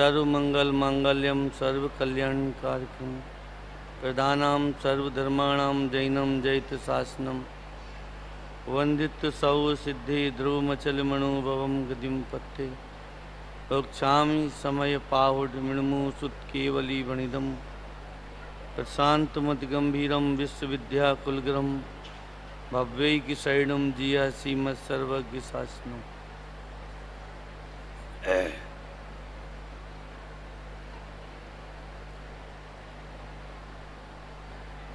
सर्वमंगल मांगल्यम सर्वकल्याणकारकम प्रधानाम सर्वधर्माणाम जैनम जैत शासनम वंदित सौ सिद्धि ध्रुवमचल मनोभवम गतिम पत्ते प्रोक्षामि समय पाहुड मृणमु सुत केवली वणिदम प्रशांतमति गंभीरम विश्वविद्याकुलग्रम भव्यैक शरणम जिया श्रीमत् सर्वज्ञ शासनम।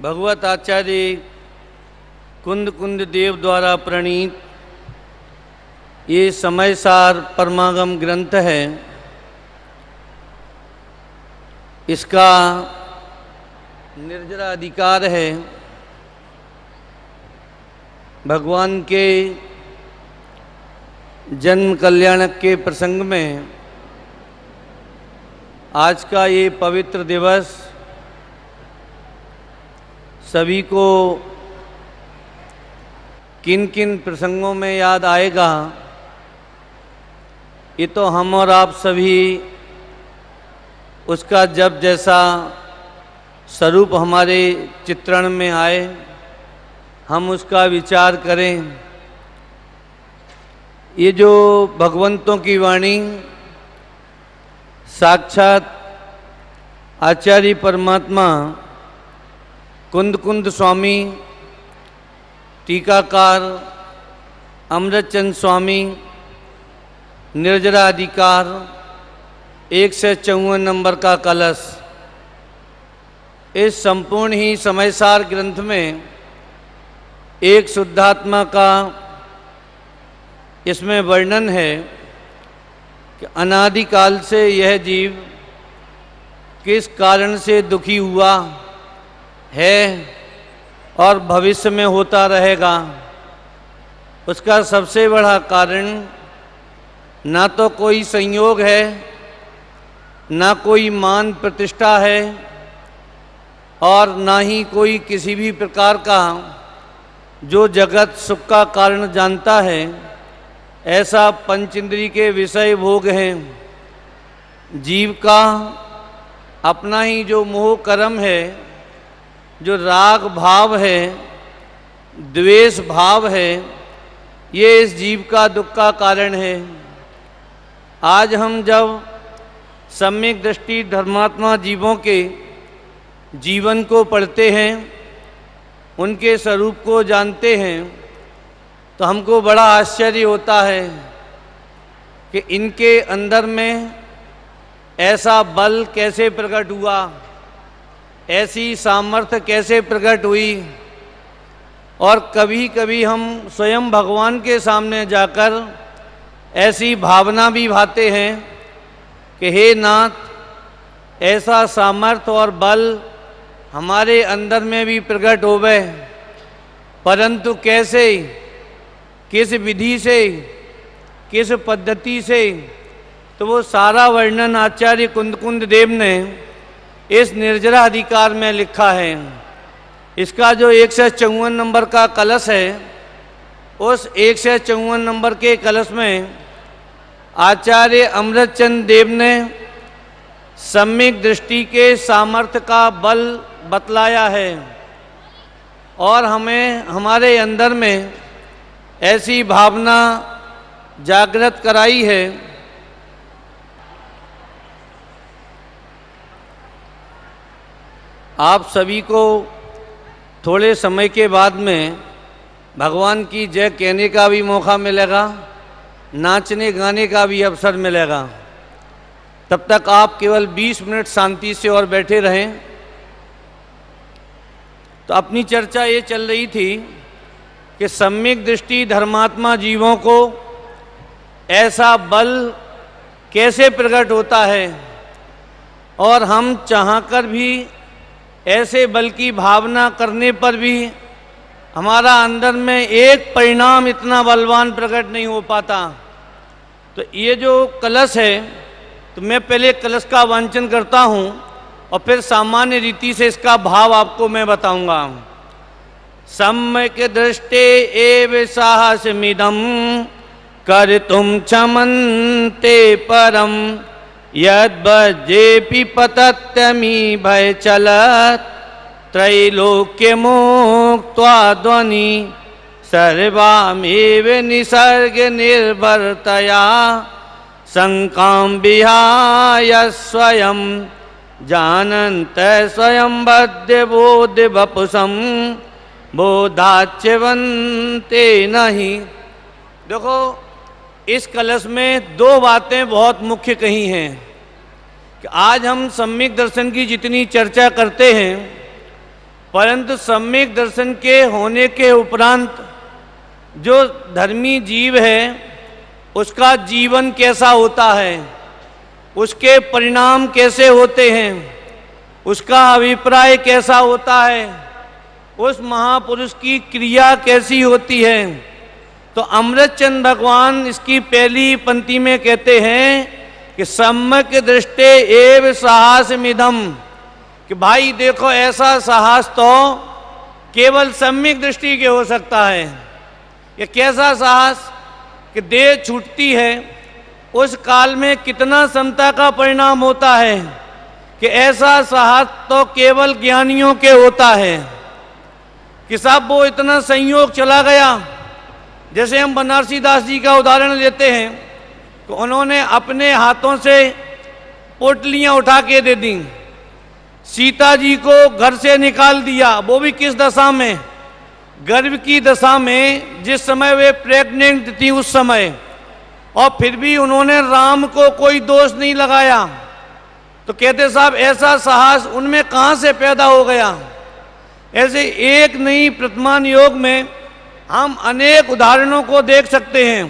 भगवत आचार्य कुंद कुंद देव द्वारा प्रणीत ये समयसार परमागम ग्रंथ है। इसका निर्जरा अधिकार है भगवान के जन्म कल्याणक के प्रसंग में आज का ये पवित्र दिवस सभी को किन किन प्रसंगों में याद आएगा, ये तो हम और आप सभी उसका जब जैसा स्वरूप हमारे चित्रण में आए हम उसका विचार करें। ये जो भगवंतों की वाणी साक्षात आचार्य परमात्मा कुंद कुंद स्वामी टीकाकार अमृतचंद स्वामी निर्जरा अधिकार 154 नंबर का कलश, इस संपूर्ण ही समयसार ग्रंथ में एक शुद्धात्मा का इसमें वर्णन है कि अनादिकाल से यह जीव किस कारण से दुखी हुआ है और भविष्य में होता रहेगा। उसका सबसे बड़ा कारण ना तो कोई संयोग है, ना कोई मान प्रतिष्ठा है और ना ही कोई किसी भी प्रकार का जो जगत सुख का कारण जानता है ऐसा पंच इंद्रिय के विषय भोग हैं। जीव का अपना ही जो मोह कर्म है, जो राग भाव है, द्वेष भाव है, ये इस जीव का दुख का कारण है। आज हम जब सम्यक दृष्टि धर्मात्मा जीवों के जीवन को पढ़ते हैं, उनके स्वरूप को जानते हैं, तो हमको बड़ा आश्चर्य होता है कि इनके अंदर में ऐसा बल कैसे प्रकट हुआ, ऐसी सामर्थ्य कैसे प्रकट हुई। और कभी कभी हम स्वयं भगवान के सामने जाकर ऐसी भावना भी भाते हैं कि हे नाथ, ऐसा सामर्थ्य और बल हमारे अंदर में भी प्रकट होवे, परंतु कैसे, किस विधि से, किस पद्धति से। तो वो सारा वर्णन आचार्य कुंद कुंद देव ने इस निर्जरा अधिकार में लिखा है। इसका जो 154 नंबर का कलश है, उस 154 नंबर के कलश में आचार्य अमृतचंद देव ने सम्यक दृष्टि के सामर्थ्य का बल बतलाया है और हमें हमारे अंदर में ऐसी भावना जागृत कराई है। आप सभी को थोड़े समय के बाद में भगवान की जय कहने का भी मौका मिलेगा, नाचने गाने का भी अवसर मिलेगा। तब तक आप केवल 20 मिनट शांति से और बैठे रहें। तो अपनी चर्चा ये चल रही थी कि सम्यक दृष्टि धर्मात्मा जीवों को ऐसा बल कैसे प्रकट होता है और हम चाहकर भी ऐसे बल की भावना करने पर भी हमारा अंदर में एक परिणाम इतना बलवान प्रकट नहीं हो पाता। तो ये जो कलश है, तो मैं पहले कलश का वांचन करता हूँ और फिर सामान्य रीति से इसका भाव आपको मैं बताऊंगा। सम्यक दृष्टे एव साहसमिदं कर्तुं क्षमन्ते परम यद्वज्जेपि पतत्यमी भय चलत त्रैलोक्य मुक्त्वा ध्वनि सर्वामेव निसर्ग निर्भरतया शंकां विहाय स्वयं जानन्त स्वयं बद्ध बोध वपुषम बोधाच्यवन्ते नहीं। देखो, इस कलश में दो बातें बहुत मुख्य कही हैं कि आज हम सम्यक दर्शन की जितनी चर्चा करते हैं, परंतु सम्यक दर्शन के होने के उपरांत जो धर्मी जीव है उसका जीवन कैसा होता है, उसके परिणाम कैसे होते हैं, उसका अभिप्राय कैसा होता है, उस महापुरुष की क्रिया कैसी होती है। तो अमृतचंद भगवान इसकी पहली पंक्ति में कहते हैं कि सम्यक दृष्टे एव साहसमिदम्, कि भाई देखो ऐसा साहस तो केवल सम्यक दृष्टि के हो सकता है। ये कैसा साहस कि देह छूटती है उस काल में कितना समता का परिणाम होता है, कि ऐसा साहस तो केवल ज्ञानियों के होता है कि साहब वो इतना संयोग चला गया। जैसे हम बनारसी दास जी का उदाहरण लेते हैं तो उन्होंने अपने हाथों से पोटलियां उठा के दे दी, सीता जी को घर से निकाल दिया, वो भी किस दशा में, गर्भ की दशा में, जिस समय वे प्रेग्नेंट थी उस समय, और फिर भी उन्होंने राम को कोई दोष नहीं लगाया। तो कहते साहब ऐसा साहस उनमें कहाँ से पैदा हो गया। ऐसे एक नहीं प्रतिमान योग में हम अनेक उदाहरणों को देख सकते हैं।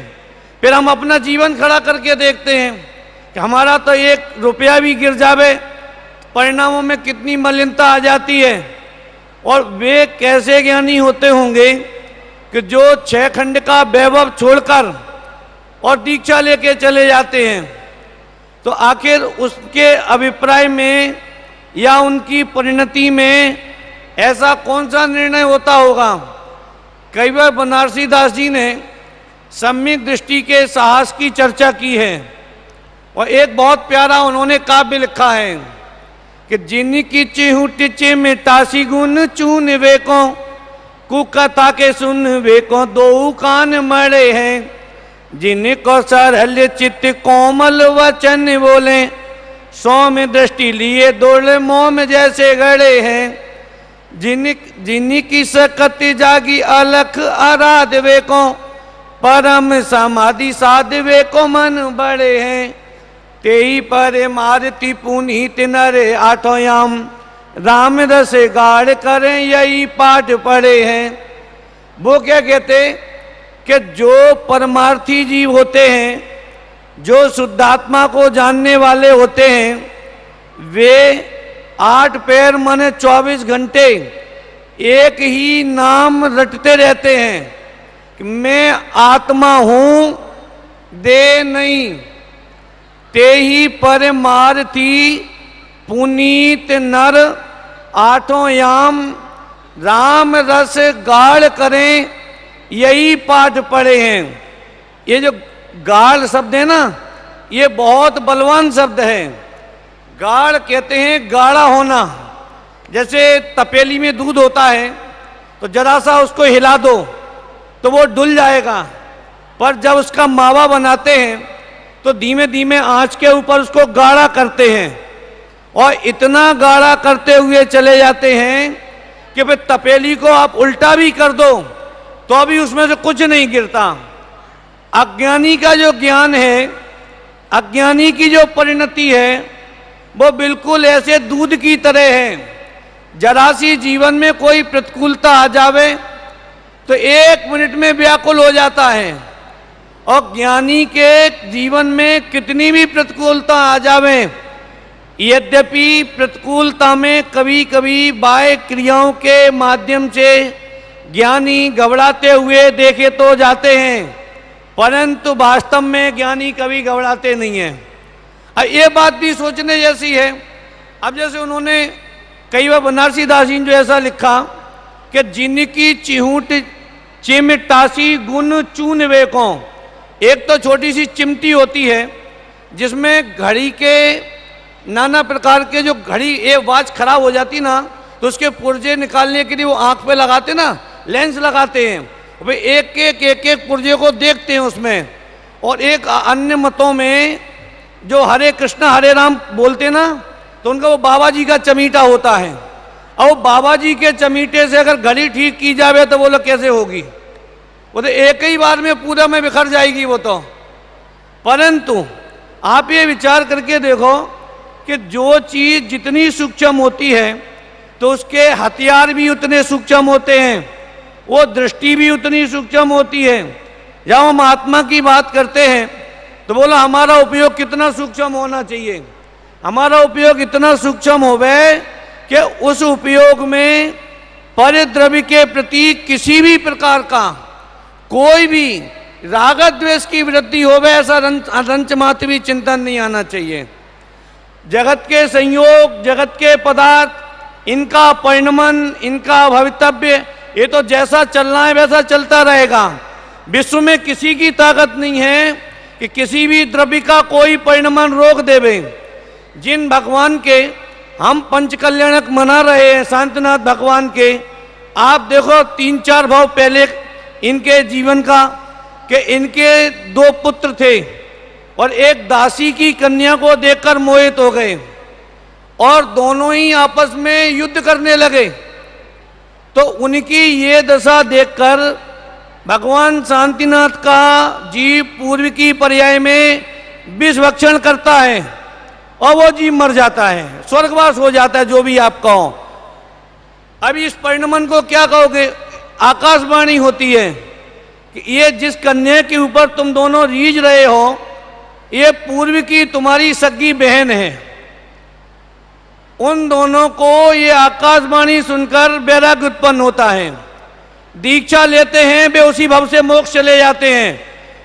फिर हम अपना जीवन खड़ा करके देखते हैं कि हमारा तो एक रुपया भी गिर जावे परिणामों में कितनी मलिनता आ जाती है। और वे कैसे ज्ञानी होते होंगे कि जो 6 खंड का वैभव छोड़कर और दीक्षा लेके चले जाते हैं। तो आखिर उसके अभिप्राय में या उनकी परिणति में ऐसा कौन सा निर्णय होता होगा। कई बार बनारसी दास जी ने सम्यक दृष्टि के साहस की चर्चा की है और एक बहुत प्यारा उन्होंने काव्य लिखा है कि जिनकी चिहु टिचे में तासी गुण चून वेको कुकथा के सुन वेको दो कान मरे हैं। जिनको सरल चित्त कोमल वचन बोले सौम्य दृष्टि लिए दौड़े मोम जैसे गड़े हैं। जिनकी सकति जागी अलख आराध वेको परम समाधि साध वेको मन बड़े हैं। तेई पर मारती पुनीत नरे आठोयाम राम रस गाढ़ करें यही पाठ पढ़े हैं। वो क्या कहते कि जो परमार्थी जीव होते हैं, जो शुद्धात्मा को जानने वाले होते हैं, वे 8 पैर माने 24 घंटे एक ही नाम रटते रहते हैं कि मैं आत्मा हूं, दे नहीं। ते ही परमार्थी पुनीत नर आठों याम राम रस गाढ़ करें यही पाठ पढ़े हैं। ये जो गाढ़ शब्द है ना, ये बहुत बलवान शब्द है। गाढ़ कहते हैं गाढ़ा होना। जैसे तपेली में दूध होता है तो जरा सा उसको हिला दो तो वो डुल जाएगा, पर जब उसका मावा बनाते हैं तो धीमे धीमे आंच के ऊपर उसको गाढ़ा करते हैं और इतना गाढ़ा करते हुए चले जाते हैं कि फिर तपेली को आप उल्टा भी कर दो तो अभी उसमें से कुछ नहीं गिरता। अज्ञानी का जो ज्ञान है, अज्ञानी की जो परिणति है, वो बिल्कुल ऐसे दूध की तरह है। जरा सी जीवन में कोई प्रतिकूलता आ जावे तो 1 मिनट में व्याकुल हो जाता है, और ज्ञानी के जीवन में कितनी भी प्रतिकूलता आ जावे, यद्यपि प्रतिकूलता में कभी कभी बाह्य क्रियाओं के माध्यम से ज्ञानी घबराते हुए देखे तो जाते हैं, परंतु वास्तव में ज्ञानी कभी घबराते नहीं हैं। ये बात भी सोचने जैसी है। अब जैसे उन्होंने कई बार बनारसी दास जी जो ऐसा लिखा कि जिनकी चिहूट चिमटासी गुण चून वेको, एक तो छोटी सी चिमटी होती है जिसमें घड़ी के नाना प्रकार के, जो घड़ी ये वॉच खराब हो जाती ना तो उसके पुर्जे निकालने के लिए वो आंख पे लगाते ना, लेंस लगाते हैं, भाई एक एक पुर्जे को देखते हैं उसमें। और एक अन्य मतों में जो हरे कृष्ण हरे राम बोलते ना, तो उनका वो बाबा जी का चमीटा होता है। और बाबा जी के चमीटे से अगर घड़ी ठीक की जाए तो बोलो कैसे होगी, वो तो एक ही बार में पूरा में बिखर जाएगी वो तो। परंतु आप ये विचार करके देखो कि जो चीज़ जितनी सूक्ष्म होती है तो उसके हथियार भी उतने सूक्ष्म होते हैं, वो दृष्टि भी उतनी सूक्ष्म होती है। जब हम आत्मा की बात करते हैं तो बोला हमारा उपयोग कितना सूक्ष्म होना चाहिए, हमारा उपयोग इतना सूक्ष्म होवे कि उस उपयोग में परिद्रव्य के प्रति किसी भी प्रकार का कोई भी राग द्वेष की वृद्धि होवे ऐसा रंच मात्र भी चिंतन नहीं आना चाहिए। जगत के संयोग, जगत के पदार्थ, इनका परिणमन, इनका भवितव्य, ये तो जैसा चलना है वैसा चलता रहेगा। विश्व में किसी की ताकत नहीं है कि किसी भी द्रव्य का कोई परिणमन रोक देवे। जिन भगवान के हम पंचकल्याणक मना रहे हैं, शांतिनाथ भगवान के, आप देखो 3-4 भाव पहले इनके जीवन का कि इनके 2 पुत्र थे और एक दासी की कन्या को देखकर मोहित हो गए और दोनों ही आपस में युद्ध करने लगे। तो उनकी ये दशा देखकर भगवान शांतिनाथ का जीव पूर्व की पर्याय में विष भक्षण करता है और वो जीव मर जाता है, स्वर्गवास हो जाता है, जो भी आप कहो। अभी इस परिणमन को क्या कहोगे? आकाशवाणी होती है कि ये जिस कन्या के ऊपर तुम दोनों रीझ रहे हो ये पूर्व की तुम्हारी सगी बहन है। उन दोनों को ये आकाशवाणी सुनकर वैराग्य उत्पन्न होता है, दीक्षा लेते हैं, वे उसी भव से मोक्ष चले जाते हैं।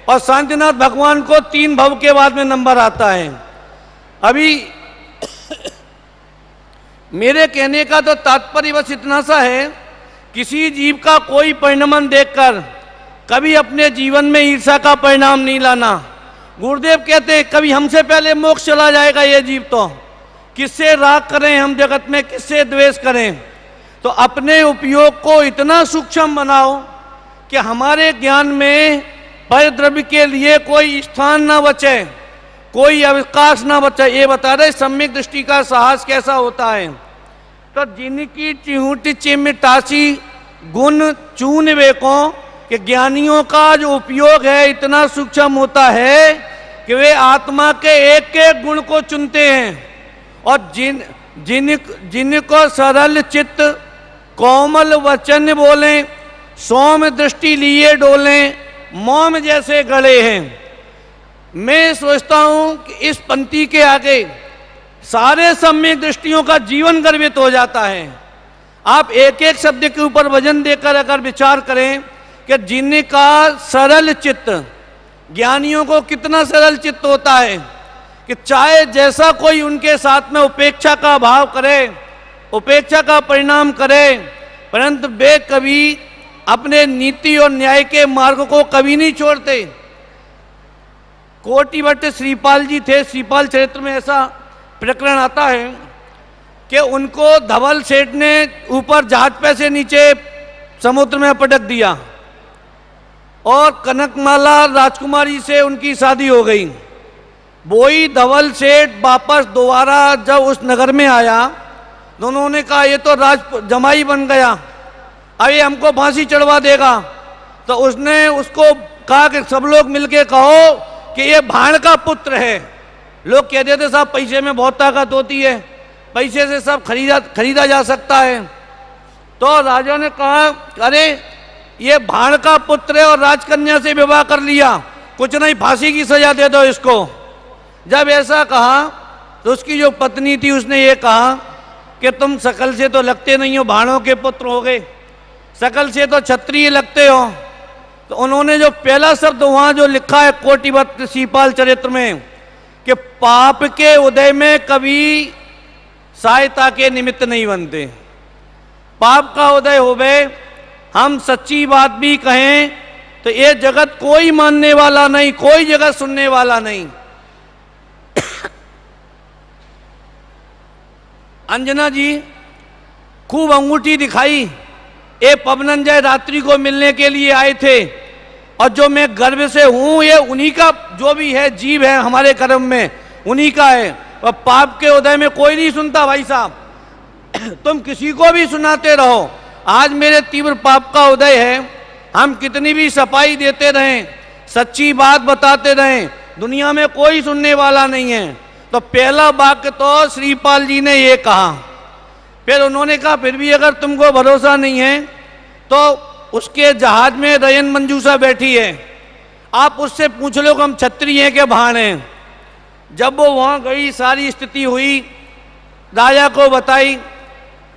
और शांतिनाथ भगवान को 3 भव के बाद में नंबर आता है। अभी मेरे कहने का तो तात्पर्य बस इतना सा है, किसी जीव का कोई परिणमन देखकर कभी अपने जीवन में ईर्ष्या का परिणाम नहीं लाना। गुरुदेव कहते हैं कभी हमसे पहले मोक्ष चला जाएगा ये जीव, तो किससे राग करें हम जगत में, किससे द्वेष करें। तो अपने उपयोग को इतना सूक्ष्म बनाओ कि हमारे ज्ञान में परिद्रव्य के लिए कोई स्थान ना बचे, कोई अवकाश ना बचे। ये बता रहे सम्यक दृष्टि का साहस कैसा होता है। तो जिनकी चिहूट चिमटासी गुण चून वेको कि ज्ञानियों का जो उपयोग है इतना सूक्ष्म होता है कि वे आत्मा के एक एक गुण को चुनते हैं। और जिनको सरल चित्त कोमल वचन बोले, सौम्य दृष्टि लिए डोले, मोम जैसे गड़े हैं। मैं सोचता हूं कि इस पंक्ति के आगे सारे सम्यक दृष्टियों का जीवन गर्वित हो जाता है। आप एक एक शब्द के ऊपर वजन देकर अगर विचार करें कि जिनका सरल चित्त, ज्ञानियों को कितना सरल चित्त होता है कि चाहे जैसा कोई उनके साथ में उपेक्षा का भाव करे, उपेक्षा का परिणाम करे, परंतु वे कभी अपने नीति और न्याय के मार्ग को कभी नहीं छोड़ते। कोटिभट्ट श्रीपाल जी थे, श्रीपाल चरित्र में ऐसा प्रकरण आता है कि उनको धवल सेठ ने ऊपर जहाज पे से नीचे समुद्र में पटक दिया और कनकमाला राजकुमारी से उनकी शादी हो गई। वही धवल सेठ वापस दोबारा जब उस नगर में आया, दोनों ने कहा ये तो राज जमाई बन गया, अब ये हमको फांसी चढ़वा देगा। तो उसने उसको कहा कि सब लोग मिलके कहो कि ये भाण का पुत्र है। लोग कहते थे साहब पैसे में बहुत ताकत होती है, पैसे से सब खरीदा जा सकता है। तो राजा ने कहा अरे ये भाण का पुत्र है और राजकन्या से विवाह कर लिया, कुछ नहीं फांसी की सजा दे दो इसको। जब ऐसा कहा तो उसकी जो पत्नी थी उसने ये कहा कि तुम शकल से तो लगते नहीं हो भाणों के पुत्र हो गए, शकल से तो क्षत्रिय लगते हो। तो उन्होंने जो पहला शब्द वहाँ जो लिखा है कोटिभट्ट श्रीपाल चरित्र में कि पाप के उदय में कभी सहायता के निमित्त नहीं बनते। पाप का उदय होवे, हम सच्ची बात भी कहें तो ये जगत कोई मानने वाला नहीं, कोई जगत सुनने वाला नहीं। अंजना जी खूब अंगूठी दिखाई, ये पवनंजय रात्रि को मिलने के लिए आए थे, और जो मैं गर्भ से हूं ये उन्हीं का जो भी है जीव है हमारे कर्म में उन्हीं का है, और पाप के उदय में कोई नहीं सुनता भाई साहब। तुम किसी को भी सुनाते रहो, आज मेरे तीव्र पाप का उदय है, हम कितनी भी सफाई देते रहें, सच्ची बात बताते रहें, दुनिया में कोई सुनने वाला नहीं है। तो पहला वाक्य तो श्रीपाल जी ने ये कहा, फिर उन्होंने कहा फिर भी अगर तुमको भरोसा नहीं है तो उसके जहाज में रयन मंजूषा बैठी है, आप उससे पूछ लो कि हम छत्री हैं कि भाण हैं। जब वो वहाँ गई, सारी स्थिति हुई, राजा को बताई,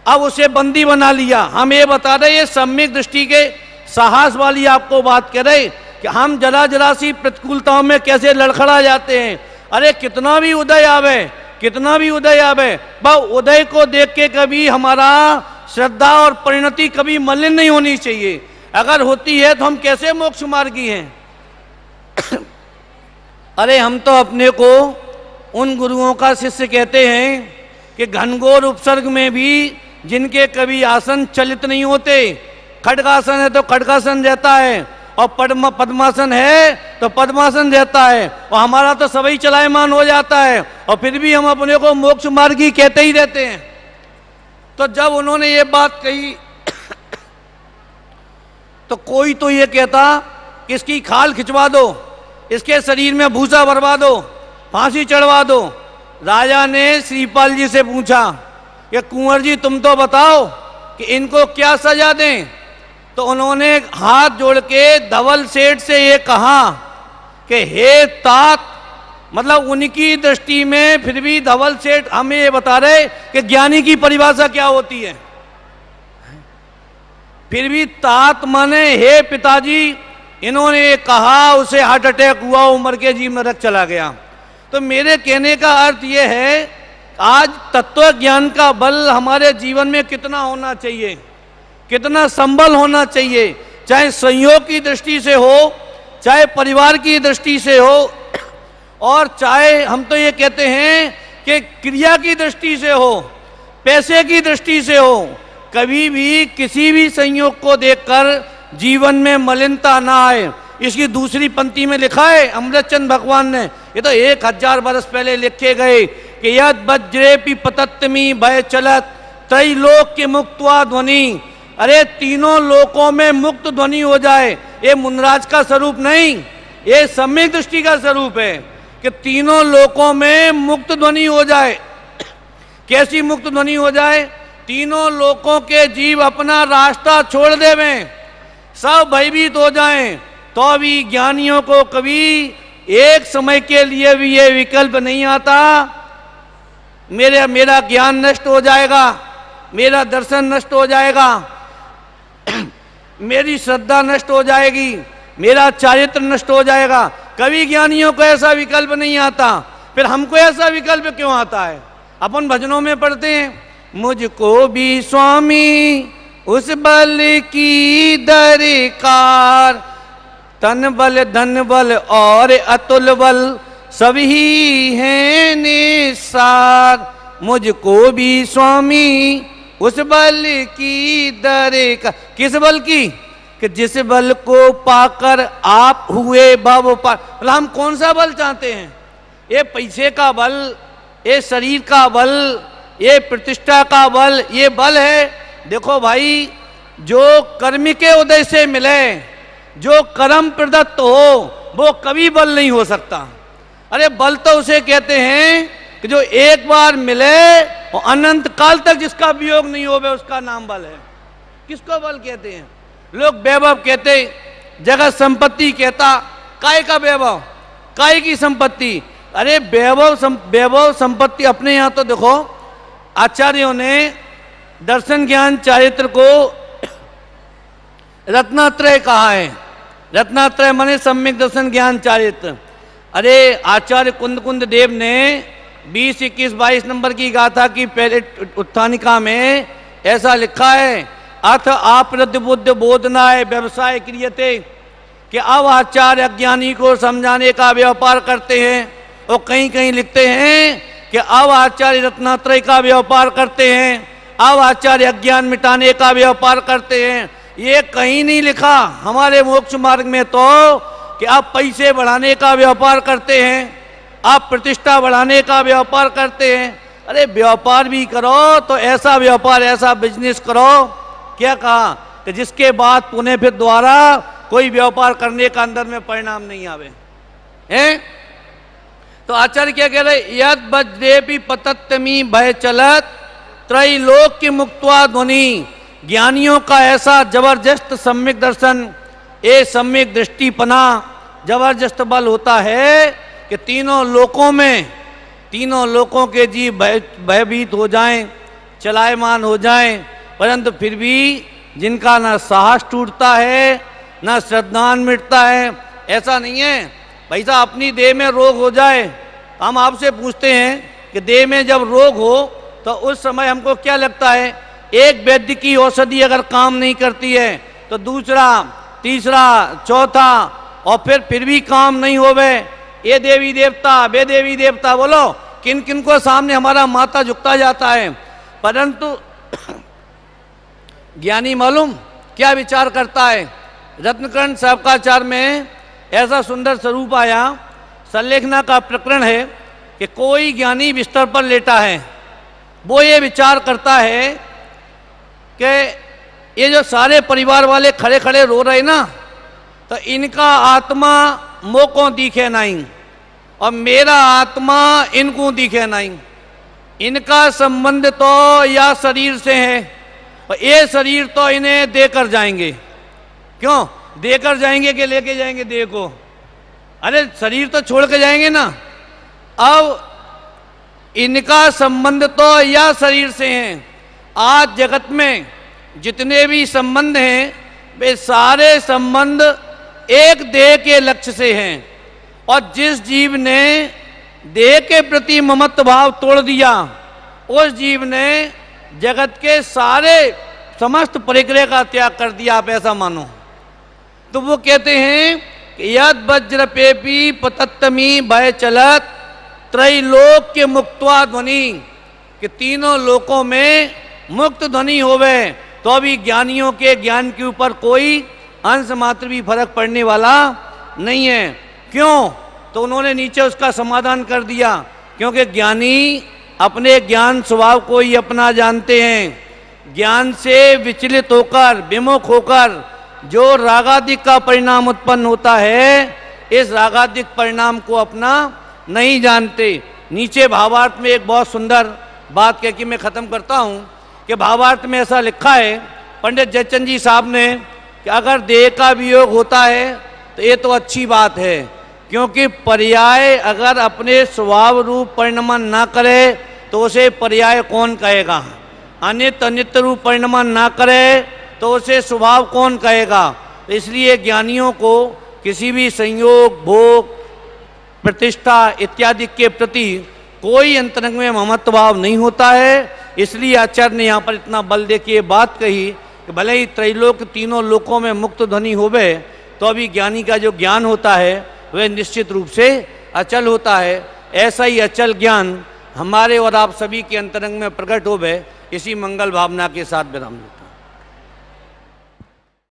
अब उसे बंदी बना लिया। हम ये बता रहे, ये सम्यक दृष्टि के साहस वाली आपको बात कह रहे कि हम जरा जरा सी प्रतिकूलताओं में कैसे लड़खड़ा जाते हैं। अरे कितना भी उदय आवे, कितना भी उदय आवे, वह उदय को देख के कभी हमारा श्रद्धा और परिणति कभी मलिन नहीं होनी चाहिए। अगर होती है तो हम कैसे मोक्ष मार्गी हैं। अरे हम तो अपने को उन गुरुओं का शिष्य कहते हैं कि घनघोर उपसर्ग में भी जिनके कभी आसन चलित नहीं होते, खड्गासन है तो खड्गासन रहता है, और पद्मासन है तो पद्मासन रहता है, और हमारा तो सभी चलायमान हो जाता है, और फिर भी हम अपने को मोक्ष मार्गी कहते ही रहते हैं। तो जब उन्होंने ये बात कही तो कोई तो ये कहता कि इसकी खाल खिंचवा दो, इसके शरीर में भूसा भरवा दो, फांसी चढ़वा दो। राजा ने श्रीपाल जी से पूछा कि कुंवर जी तुम तो बताओ कि इनको क्या सजा दें। तो उन्होंने हाथ जोड़ के धवल सेठ से ये कहा कि हे तात, मतलब उनकी दृष्टि में फिर भी धवल सेठ हमें ये बता रहे कि ज्ञानी की परिभाषा क्या होती है। फिर भी तात माने हे पिताजी, इन्होंने कहा उसे हार्ट अटैक हुआ, उम्र के जीव नरक चला गया। तो मेरे कहने का अर्थ यह है, आज तत्व ज्ञान का बल हमारे जीवन में कितना होना चाहिए, कितना संबल होना चाहिए, चाहे संयोग की दृष्टि से हो, चाहे परिवार की दृष्टि से हो, और चाहे हम तो ये कहते हैं कि क्रिया की दृष्टि से हो, पैसे की दृष्टि से हो। कभी भी किसी भी संयोग को देखकर जीवन में मलिनता ना आए। इसकी दूसरी पंक्ति में लिखा है अमृतचंद भगवान ने, ये तो 1000 वर्ष पहले लिखे गए कि यद वज्रेपि पतत्तमी भय चलत त्रैलोक के मुक्त्वा ध्वनि। अरे तीनों लोकों में मुक्त ध्वनि हो जाए, ये मुनराज का स्वरूप नहीं, ये सम्यक दृष्टि का स्वरूप है कि तीनों लोकों में मुक्त ध्वनि हो जाए। कैसी मुक्त ध्वनि हो जाए? तीनों लोकों के जीव अपना रास्ता छोड़ देवें, सब भयभीत हो जाएं, तो भी ज्ञानियों को कभी एक समय के लिए भी ये विकल्प नहीं आता मेरा ज्ञान नष्ट हो जाएगा, मेरा दर्शन नष्ट हो जाएगा, मेरी श्रद्धा नष्ट हो जाएगी, मेरा चारित्र नष्ट हो जाएगा। कभी ज्ञानियों को ऐसा विकल्प नहीं आता। फिर हमको ऐसा विकल्प क्यों आता है? अपन भजनों में पढ़ते हैं, मुझको भी स्वामी उस बल की दरकार, तन बल धन बल और अतुल बल सभी हैं निसार। मुझको भी स्वामी उस बल की दरकार, किस बल की? कि जिस बल को पाकर आप हुए भव पार। मतलब हम कौन सा बल चाहते हैं? ये पैसे का बल, ये शरीर का बल, ये प्रतिष्ठा का बल, ये बल है। देखो भाई, जो कर्म के उदय से मिले, जो कर्म प्रदत्त हो, वो कभी बल नहीं हो सकता। अरे बल तो उसे कहते हैं कि जो एक बार मिले और अनंत काल तक जिसका वियोग नहीं हो, उसका नाम बल है। किसको बल कहते हैं? लोग वैभव कहते, जगत संपत्ति कहता। काय का वैभव? काय की संपत्ति? अरे वैभव संपत्ति अपने यहाँ तो देखो, आचार्यों ने दर्शन ज्ञान चारित्र को रत्नात्रय कहा है। रत्नात्रय माने सम्यक दर्शन ज्ञान चारित्र। अरे आचार्य कुंद देव ने 20, 21, 22 नंबर की गाथा की पहले उत्थानिका में ऐसा लिखा है, अथ आपरद्ध बुद्ध बोधनाय व्यवसाय क्रियते, कि अब आचार्य अज्ञानी को समझाने का व्यापार करते हैं। और कहीं कहीं लिखते हैं कि अब आचार्य रत्नात्रय का व्यापार करते हैं, अब आचार्य अज्ञान मिटाने का व्यापार करते हैं। ये कहीं नहीं लिखा हमारे मोक्ष मार्ग में तो कि आप पैसे बढ़ाने का व्यापार करते हैं, आप प्रतिष्ठा बढ़ाने का व्यापार करते हैं। अरे व्यापार भी करो तो ऐसा व्यापार, ऐसा बिजनेस करो, क्या कहा कि जिसके बाद पुनः फिर दोबारा कोई व्यापार करने का अंदर में परिणाम नहीं आवे हैं। तो आचार्य क्या कह रहे, यद वज्रेपि पतत्तमी भय चलत त्रैलोक्य मुक्त्वा ध्वनि। ज्ञानियों का ऐसा जबरदस्त सम्यक दर्शन, ये सम्यक दृष्टिपना, जबरदस्त बल होता है कि तीनों लोकों में, तीनों लोकों के जीव भयभीत हो जाएं, चलायमान हो जाएं, परंतु फिर भी जिनका ना साहस टूटता है, ना श्रद्धान मिटता है। ऐसा नहीं है भाई साहब अपनी देह में रोग हो जाए, हम आपसे पूछते हैं कि देह में जब रोग हो तो उस समय हमको क्या लगता है, एक वैद्य की औषधि अगर काम नहीं करती है तो दूसरा, तीसरा, चौथा, और फिर भी काम नहीं होवे, ये देवी देवता, वे देवी देवता, बोलो किन किन को सामने हमारा माथा झुकता जाता है। परंतु ज्ञानी मालूम क्या विचार करता है। रत्नकर्ण साहबकाचार में ऐसा सुंदर स्वरूप आया, संलेखना का प्रकरण है कि कोई ज्ञानी बिस्तर पर लेटा है, वो ये विचार करता है कि ये जो सारे परिवार वाले खड़े खड़े रो रहे ना, तो इनका आत्मा मोको दिखे नहीं और मेरा आत्मा इनको दिखे नहीं। इनका संबंध तो या शरीर से है और ये शरीर तो इन्हें देकर जाएंगे। क्यों देकर जाएंगे कि लेके जाएंगे देह को? अरे शरीर तो छोड़ के जाएंगे ना। अब इनका संबंध तो या शरीर से हैं। आज जगत में जितने भी संबंध हैं वे सारे संबंध एक देह के लक्ष्य से हैं, और जिस जीव ने देह के प्रति ममत्व भाव तोड़ दिया, उस जीव ने जगत के सारे समस्त परिग्रह का त्याग कर दिया, आप ऐसा मानो। तो वो कहते हैं कि यद वज्रपेपी पतत्तमी भय चलत त्रैलोक्य मुक्त्वा ध्वनि, कि तीनों लोकों में मुक्त ध्वनि होवे तो भी ज्ञानियों के ज्ञान के ऊपर कोई अंश मात्र भी फर्क पड़ने वाला नहीं है। क्यों? तो उन्होंने नीचे उसका समाधान कर दिया, क्योंकि ज्ञानी अपने ज्ञान स्वभाव को ही अपना जानते हैं। ज्ञान से विचलित होकर, विमुख होकर जो रागादिक का परिणाम उत्पन्न होता है, इस रागादिक परिणाम को अपना नहीं जानते। नीचे भावार्थ में एक बहुत सुंदर बात कह के मैं ख़त्म करता हूँ कि भावार्थ में ऐसा लिखा है पंडित जयचंद जी साहब ने कि अगर देह का वियोग होता है तो ये तो अच्छी बात है, क्योंकि पर्याय अगर अपने स्वभाव रूप परिणमन ना करे तो उसे पर्याय कौन कहेगा? अनित्य अनित्य रूप परिणमन ना करे तो उसे स्वभाव कौन कहेगा? इसलिए ज्ञानियों को किसी भी संयोग, भोग, प्रतिष्ठा इत्यादि के प्रति कोई अंतरंग में ममत्व भाव नहीं होता है। इसलिए आचार्य ने यहाँ पर इतना बल दे के ये बात कही कि भले ही त्रैलोक तीनों लोकों में मुक्त ध्वनि होवे तो अभी ज्ञानी का जो ज्ञान होता है वह निश्चित रूप से अचल होता है। ऐसा ही अचल ज्ञान हमारे और आप सभी के अंतरंग में प्रकट होवे, इसी मंगल भावना के साथ विराम।